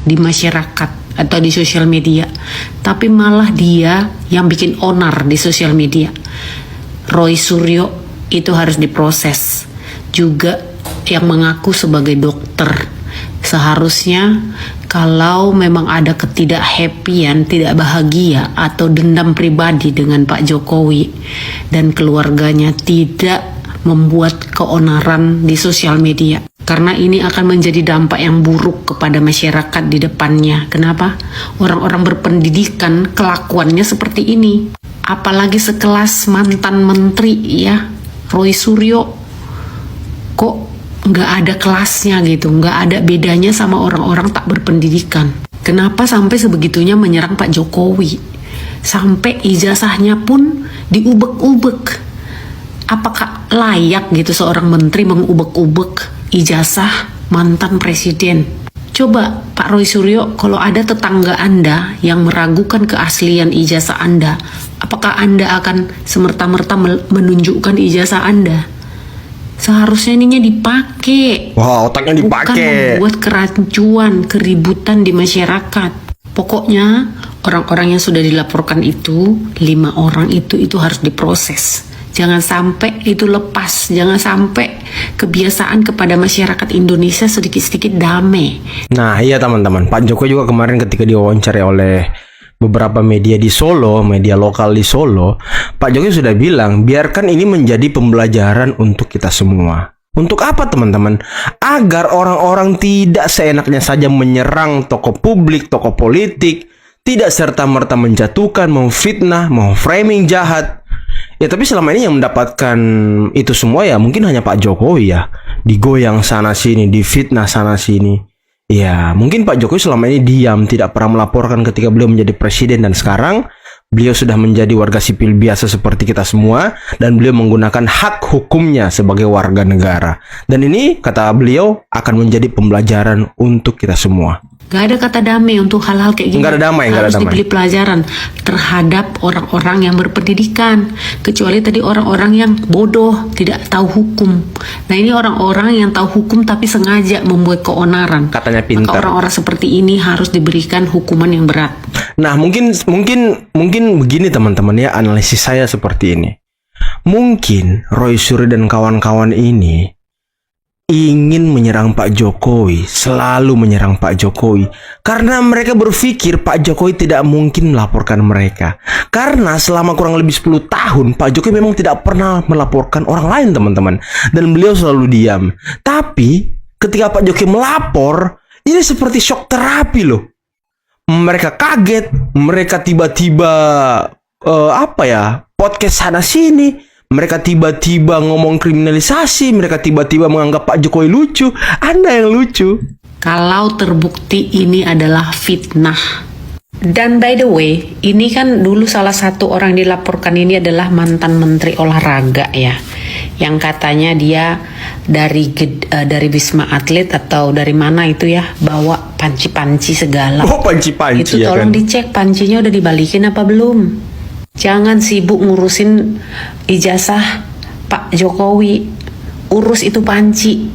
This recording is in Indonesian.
di masyarakat atau di sosial media, tapi malah dia yang bikin onar di sosial media. Roy Suryo itu harus diproses. Juga yang mengaku sebagai dokter. Seharusnya kalau memang ada ketidakhappyan, tidak bahagia atau dendam pribadi dengan Pak Jokowi dan keluarganya, tidak membuat keonaran di sosial media. Karena ini akan menjadi dampak yang buruk kepada masyarakat di depannya. Kenapa? Orang-orang berpendidikan kelakuannya seperti ini. Apalagi sekelas mantan menteri ya, Roy Suryo, kok nggak ada kelasnya gitu, nggak ada bedanya sama orang-orang tak berpendidikan. Kenapa sampai sebegitunya menyerang Pak Jokowi? Sampai ijazahnya pun diubek-ubek. Apakah layak gitu seorang menteri mengubek-ubek ijazah mantan presiden? Coba Pak Roy Suryo, kalau ada tetangga Anda yang meragukan keaslian ijazah Anda, apakah Anda akan semerta-merta menunjukkan ijazah Anda? Seharusnya ininya dipakai. Wah, otaknya dipakai. Bukan membuat kerancuan, keributan di masyarakat. Pokoknya orang-orang yang sudah dilaporkan itu, 5 orang itu harus diproses. Jangan sampai itu lepas. Jangan sampai kebiasaan kepada masyarakat Indonesia sedikit-sedikit damai. Nah iya teman-teman, Pak Jokowi juga kemarin ketika diwawancarai oleh beberapa media di Solo, media lokal di Solo, Pak Jokowi sudah bilang, biarkan ini menjadi pembelajaran untuk kita semua. Untuk apa teman-teman? Agar orang-orang tidak seenaknya saja menyerang tokoh publik, tokoh politik, tidak serta-merta menjatuhkan, memfitnah, memframing jahat. Ya tapi selama ini yang mendapatkan itu semua ya mungkin hanya Pak Jokowi ya. Digoyang sana sini, difitnah sana sini. Ya, mungkin Pak Jokowi selama ini diam, tidak pernah melaporkan ketika beliau menjadi presiden, dan sekarang beliau sudah menjadi warga sipil biasa seperti kita semua, dan beliau menggunakan hak hukumnya sebagai warga negara. Dan ini, kata beliau, akan menjadi pembelajaran untuk kita semua. Gak ada kata damai untuk hal-hal kayak gini. Gak ada damai, harus gak ada damai. diberi pelajaran terhadap orang-orang yang berpendidikan. Kecuali tadi orang-orang yang bodoh, tidak tahu hukum. Nah ini orang-orang yang tahu hukum tapi sengaja membuat keonaran. Katanya Maka pintar. orang-orang seperti ini harus diberikan hukuman yang berat. Nah mungkin begini teman-teman ya, analisis saya seperti ini. Mungkin Roy Suryo dan kawan-kawan ini ingin menyerang Pak Jokowi, selalu menyerang Pak Jokowi, karena mereka berpikir Pak Jokowi tidak mungkin melaporkan mereka. Karena selama kurang lebih 10 tahun Pak Jokowi memang tidak pernah melaporkan orang lain teman-teman, dan beliau selalu diam. Tapi ketika Pak Jokowi melapor, ini seperti shock terapi loh. Mereka kaget, mereka tiba-tiba podcast sana sini. Mereka tiba-tiba ngomong kriminalisasi, mereka tiba-tiba menganggap Pak Jokowi lucu. Anda yang lucu. Kalau terbukti ini adalah fitnah. Dan by the way, ini kan dulu salah satu orang dilaporkan ini adalah mantan menteri olahraga ya, yang katanya dia dari Wisma Atlet atau dari mana itu ya, bawa panci-panci segala. Oh, panci-panci itu ya tolong kan? dicek pancinya udah dibalikin apa belum. Jangan sibuk ngurusin ijazah Pak Jokowi, urus itu panci.